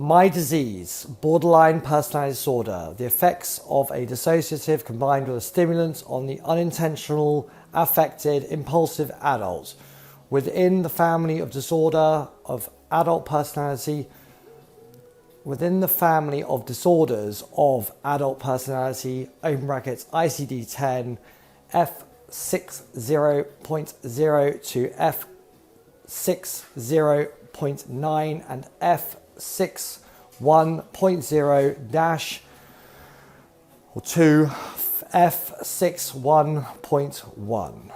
My disease, borderline personality disorder, the effects of a dissociative combined with a stimulant on the unintentional, affected, impulsive adult within the family of disorder of adult personality, within the family of disorders of adult personality, open brackets, ICD-10, F60.0 to F60.9 and F61.0 dash or to F61.1.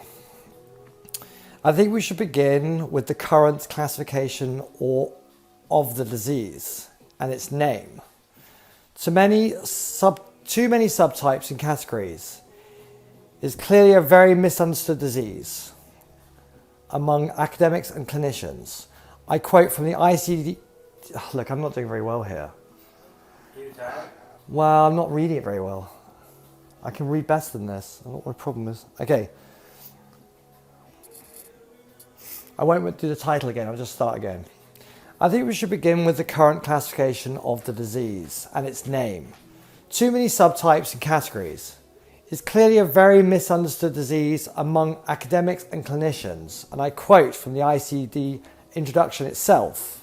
I think we should begin with the current classification of the disease and its name. Too many subtypes and categories is clearly a very misunderstood disease among academics and clinicians. I quote from the ICD. Look, I'm not doing very well here. Well, I'm not reading it very well. I can read better than this. I don't know what my problem is. Okay. I won't do the title again. I'll just start again. I think we should begin with the current classification of the disease and its name. Too many subtypes and categories. It's clearly a very misunderstood disease among academics and clinicians. And I quote from the ICD introduction itself.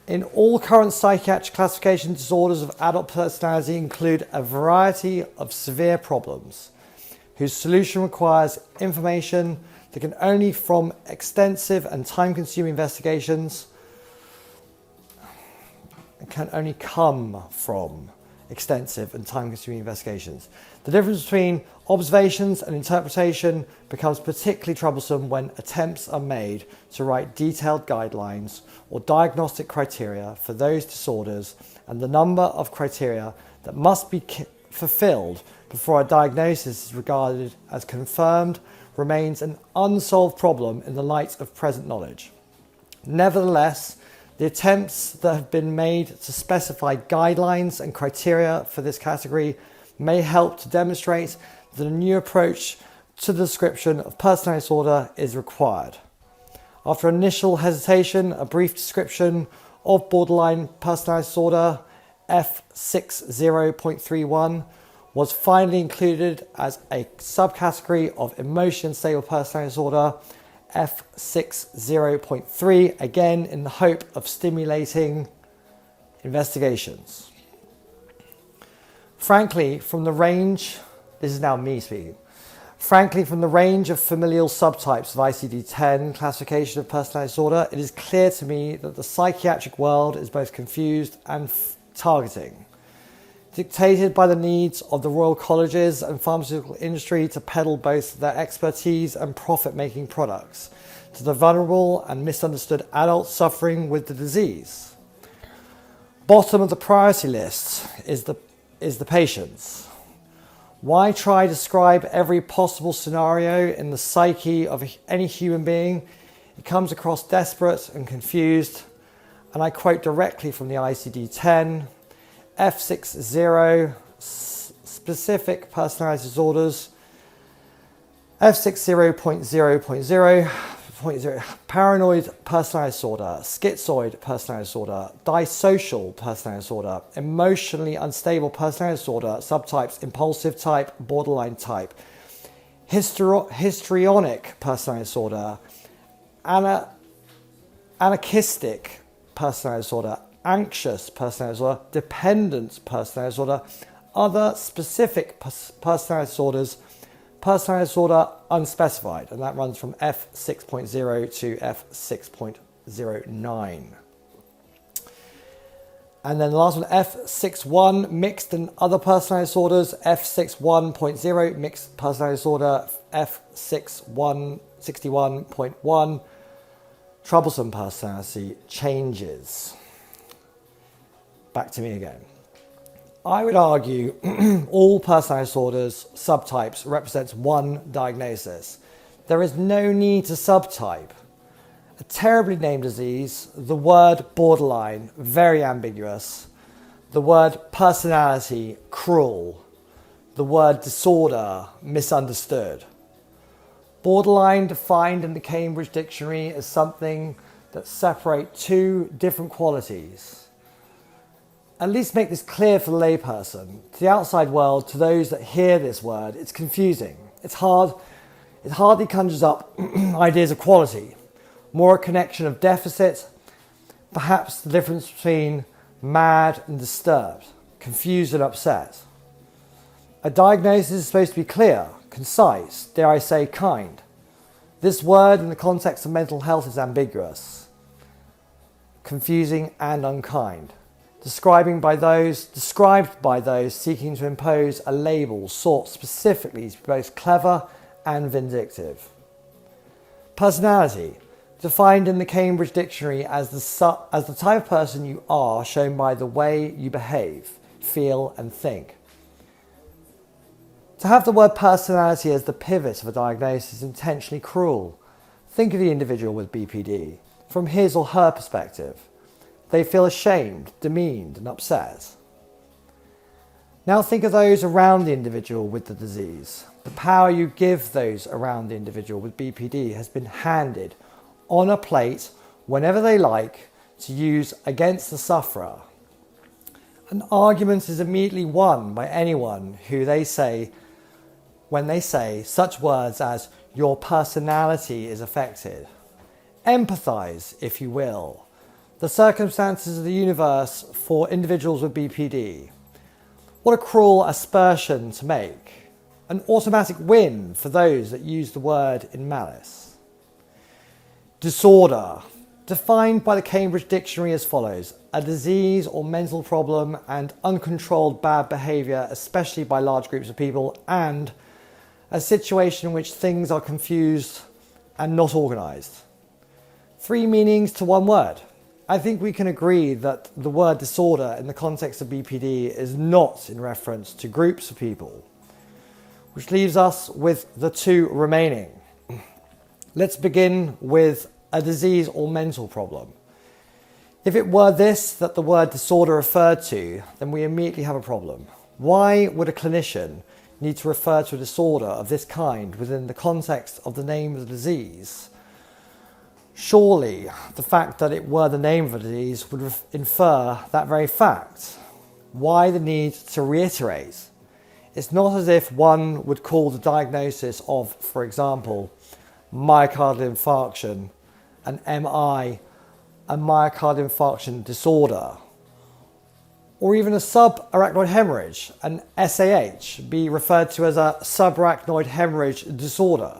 In all current psychiatric classification, disorders of adult personality include a variety of severe problems whose solution requires information that can only from extensive and time-consuming investigations can only come from extensive and time-consuming investigations. The difference between observations and interpretation becomes particularly troublesome when attempts are made to write detailed guidelines or diagnostic criteria for those disorders, and the number of criteria that must be fulfilled before a diagnosis is regarded as confirmed remains an unsolved problem in the light of present knowledge. Nevertheless, the attempts that have been made to specify guidelines and criteria for this category may help to demonstrate that a new approach to the description of personality disorder is required. After initial hesitation, a brief description of borderline personality disorder, F60.31, was finally included as a subcategory of emotion stable personality disorder, F60.3, again in the hope of stimulating investigations. Frankly, from the range, this is now me speaking, frankly, from the range of familial subtypes of ICD-10 classification of personality disorder, it is clear to me that the psychiatric world is both confused and targeting, dictated by the needs of the Royal Colleges and pharmaceutical industry to peddle both their expertise and profit-making products to the vulnerable and misunderstood adults suffering with the disease. Bottom of the priority list is the patients. Why try to describe every possible scenario in the psyche of any human being? It comes across desperate and confused, and I quote directly from the ICD-10, F60, specific personality disorders, F60.0.0, paranoid personality disorder, schizoid personality disorder, disocial personality disorder, emotionally unstable personality disorder, subtypes impulsive type, borderline type, histrionic personality disorder, anarchistic personality disorder, anxious personality disorder, dependent personality disorder, other specific personality disorders, personality disorder unspecified, and that runs from F6.0 to F6.09. And then the last one, F61, mixed and other personality disorders, F61.0, mixed personality disorder, F61.1, troublesome personality changes. Back to me again. I would argue all personality disorders, subtypes, represents one diagnosis. There is no need to subtype. A terribly named disease, the word borderline, very ambiguous. The word personality, cruel. The word disorder, misunderstood. Borderline defined in the Cambridge Dictionary as something that separate two different qualities. At least make this clear for the layperson. To the outside world, to those that hear this word, it's confusing. It's hard. It hardly conjures up ideas of quality, more a connection of deficit, perhaps the difference between mad and disturbed, confused and upset. A diagnosis is supposed to be clear, concise, dare I say kind. This word in the context of mental health is ambiguous, confusing and unkind, described by those seeking to impose a label sought specifically to be both clever and vindictive. Personality, defined in the Cambridge Dictionary as the type of person you are shown by the way you behave, feel and think. To have the word personality as the pivot of a diagnosis is intentionally cruel. Think of the individual with BPD. From his or her perspective, they feel ashamed, demeaned and upset. Now think of those around the individual with the disease. The power you give those around the individual with BPD has been handed on a plate whenever they like to use against the sufferer. An argument is immediately won by anyone when they say such words as your personality is affected. Empathise, if you will, the circumstances of the universe for individuals with BPD. What a cruel aspersion to make. An automatic win for those that use the word in malice. Disorder, defined by the Cambridge Dictionary as follows: a disease or mental problem and uncontrolled bad behaviour, especially by large groups of people, and a situation in which things are confused and not organised. 3 meanings to one word. I think we can agree that the word disorder in the context of BPD is not in reference to groups of people, which leaves us with the 2 remaining. Let's begin with a disease or mental problem. If it were this that the word disorder referred to, then we immediately have a problem. Why would a clinician need to refer to a disorder of this kind within the context of the name of the disease? Surely the fact that it were the name of a disease would infer that very fact. Why the need to reiterate? It's not as if one would call the diagnosis of, for example, myocardial infarction, an MI, a myocardial infarction disorder, or even a subarachnoid hemorrhage, an SAH, be referred to as a subarachnoid hemorrhage disorder.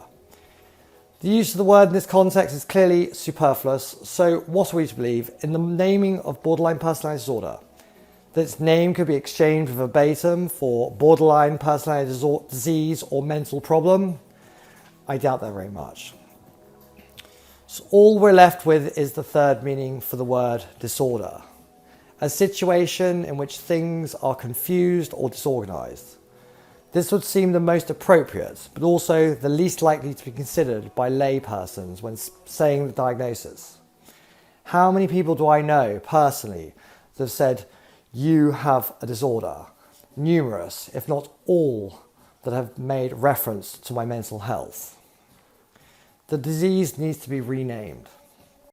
The use of the word in this context is clearly superfluous, so what are we to believe in the naming of borderline personality disorder? That its name could be exchanged verbatim for borderline personality disease or mental problem? I doubt that very much. So all we're left with is the 3rd meaning for the word disorder. A situation in which things are confused or disorganised. This would seem the most appropriate, but also the least likely to be considered by lay persons when saying the diagnosis. How many people do I know personally that have said, you have a disorder? Numerous, if not all, that have made reference to my mental health. The disease needs to be renamed.